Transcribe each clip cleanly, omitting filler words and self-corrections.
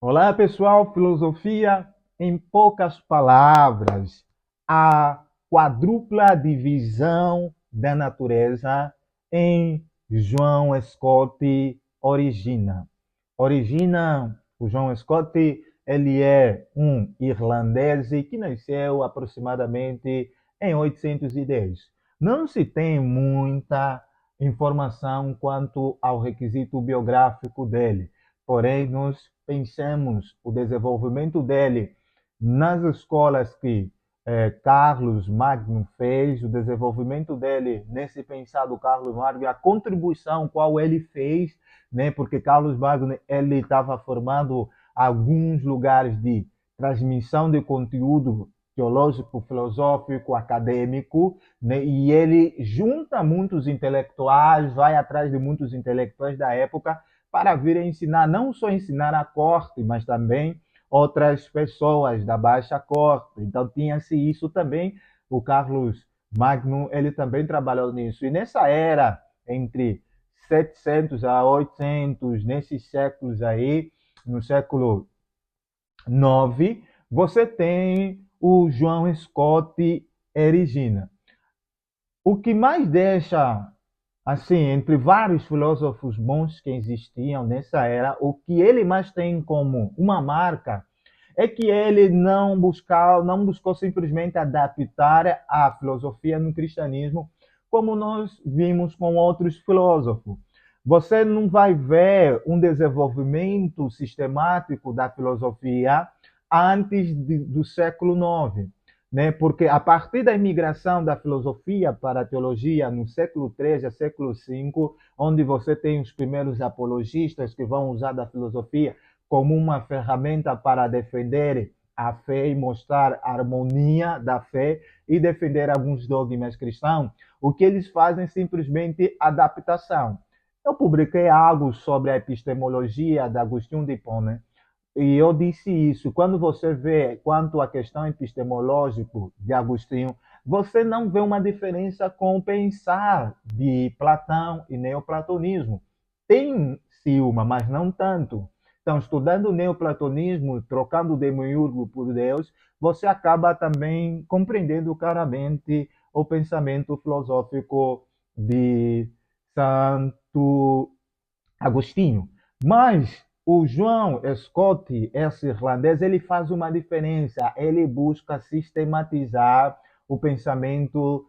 Olá, pessoal. Filosofia em poucas palavras. A quadrupla divisão da natureza em João Scott o João Scott, ele é um irlandês que nasceu aproximadamente em 810. Não se tem muita informação quanto ao requisito biográfico dele. Porém, nós pensamos o desenvolvimento dele nas escolas que Carlos Magno fez, o desenvolvimento dele nesse pensado Carlos Magno, a contribuição qual ele fez, né? Porque Carlos Magno ele estava formando alguns lugares de transmissão de conteúdo teológico, filosófico, acadêmico, né? E ele junta muitos intelectuais, vai atrás de muitos intelectuais da época para vir ensinar, não só ensinar a corte, mas também outras pessoas da baixa corte. Então tinha-se isso também. O Carlos Magno, ele também trabalhou nisso. E nessa era, entre 700 a 800, nesses séculos aí, no século 9, você tem o João Scott Erigena. O que mais deixa, assim, entre vários filósofos bons que existiam nessa era, o que ele mais tem como uma marca é que ele não buscou simplesmente adaptar a filosofia no cristianismo, como nós vimos com outros filósofos. Você não vai ver um desenvolvimento sistemático da filosofia do século IX, né? Porque a partir da imigração da filosofia para a teologia no século III a século V, onde você tem os primeiros apologistas que vão usar da filosofia como uma ferramenta para defender a fé e mostrar a harmonia da fé e defender alguns dogmas cristãos, o que eles fazem é simplesmente adaptação. Eu publiquei algo sobre a epistemologia de Agostinho de Hipona, e eu disse isso. Quando você vê quanto à questão epistemológica de Agostinho, você não vê uma diferença com o pensar de Platão e neoplatonismo. Tem-se uma, mas não tanto. Então, estudando o neoplatonismo, trocando o demiurgo por Deus, você acaba também compreendendo claramente o pensamento filosófico de Santo Agostinho. Mas o João Scott, esse irlandês, ele faz uma diferença. Ele busca sistematizar o pensamento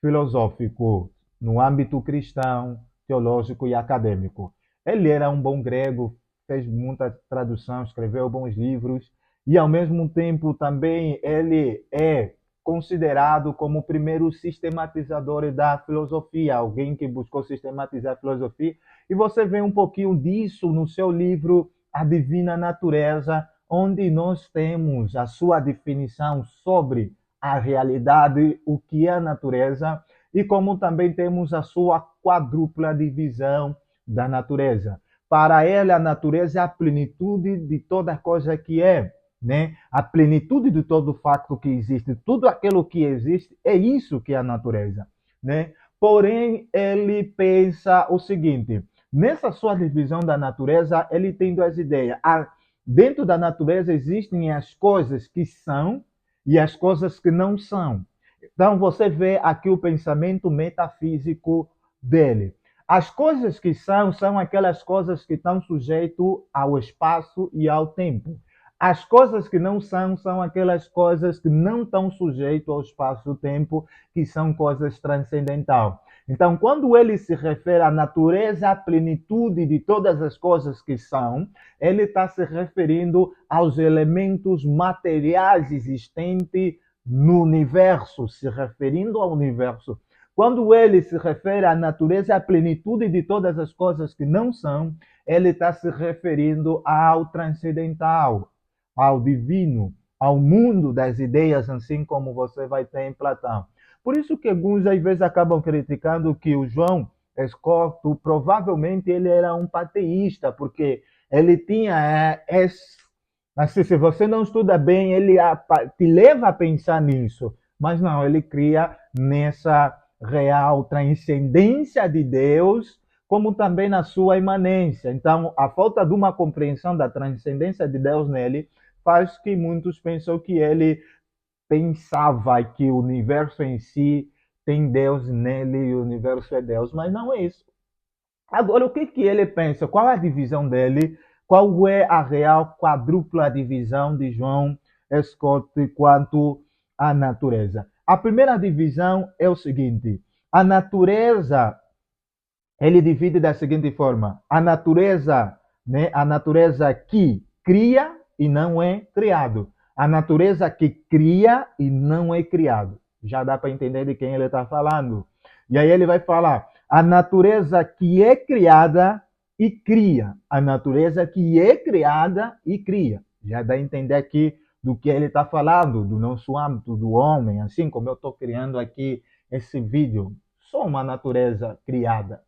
filosófico no âmbito cristão, teológico e acadêmico. Ele era um bom grego, fez muita tradução, escreveu bons livros e, ao mesmo tempo, também ele é considerado como o primeiro sistematizador da filosofia, alguém que buscou sistematizar a filosofia. E você vê um pouquinho disso no seu livro A Divina Natureza, onde nós temos a sua definição sobre a realidade, o que é a natureza, e como também temos a sua quadrupla divisão da natureza. Para ele, a natureza é a plenitude de toda coisa que é, né? A plenitude de todo fato que existe, tudo aquilo que existe, é isso que é a natureza, né? Porém, ele pensa o seguinte: nessa sua divisão da natureza, ele tem duas ideias. Dentro da natureza existem as coisas que são e as coisas que não são. Então, você vê aqui o pensamento metafísico dele. As coisas que são aquelas coisas que estão sujeitas ao espaço e ao tempo. As coisas que não são aquelas coisas que não estão sujeitas ao espaço e ao tempo, que são coisas transcendentais. Então, quando ele se refere à natureza, à plenitude de todas as coisas que são, ele está se referindo aos elementos materiais existentes no universo, se referindo ao universo. Quando ele se refere à natureza, à plenitude de todas as coisas que não são, ele está se referindo ao transcendental, ao divino, ao mundo das ideias, assim como você vai ter em Platão. Por isso que alguns às vezes acabam criticando que o João Escorto, provavelmente ele era um pateísta, porque ele tinha assim, se você não estuda bem, ele te leva a pensar nisso. Mas não, ele cria nessa real transcendência de Deus como também na sua imanência. Então, a falta de uma compreensão da transcendência de Deus nele faz que muitos pensam que ele pensava que o universo em si tem Deus nele e o universo é Deus, mas não é isso. Agora, o que ele pensa? Qual é a divisão dele? Qual é a real quadrupla divisão de João Scott quanto à natureza? A primeira divisão é o seguinte: a natureza, ele divide da seguinte forma: a natureza, né, a natureza que cria e não é criado. A natureza que cria e não é criado. Já dá para entender de quem ele está falando. E aí ele vai falar: a natureza que é criada e cria. A natureza que é criada e cria. Já dá a entender aqui do que ele está falando, do nosso âmbito, do homem, assim como eu estou criando aqui esse vídeo. Sou uma natureza criada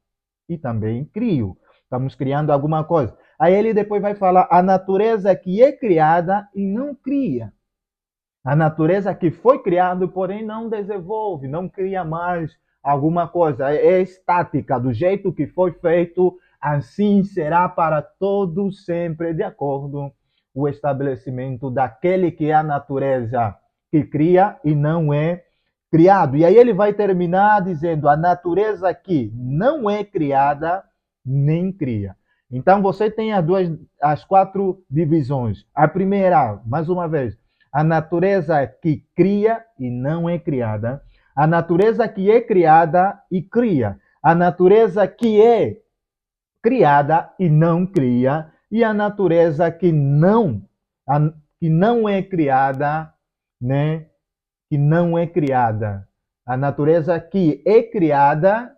e também crio. Estamos criando alguma coisa. Aí ele depois vai falar a natureza que é criada e não cria. A natureza que foi criada, porém não desenvolve, não cria mais alguma coisa. É estática, do jeito que foi feito, assim será para todos sempre, de acordo com o estabelecimento daquele que é a natureza que cria e não é criado. E aí ele vai terminar dizendo a natureza que não é criada nem cria. Então você tem as quatro divisões. A primeira, mais uma vez, a natureza que cria e não é criada, a natureza que é criada e cria, a natureza que é criada e não cria, e a natureza que não é criada, né? Que não é criada. A natureza que é criada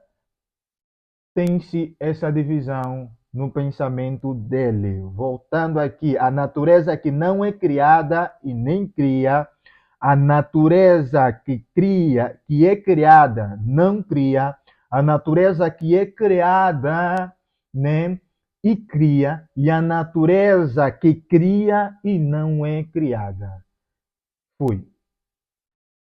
tem-se essa divisão no pensamento dele. Voltando aqui, a natureza que não é criada e nem cria, a natureza que cria, que é criada, não cria, a natureza que é criada, né, e cria, e a natureza que cria e não é criada. Fui.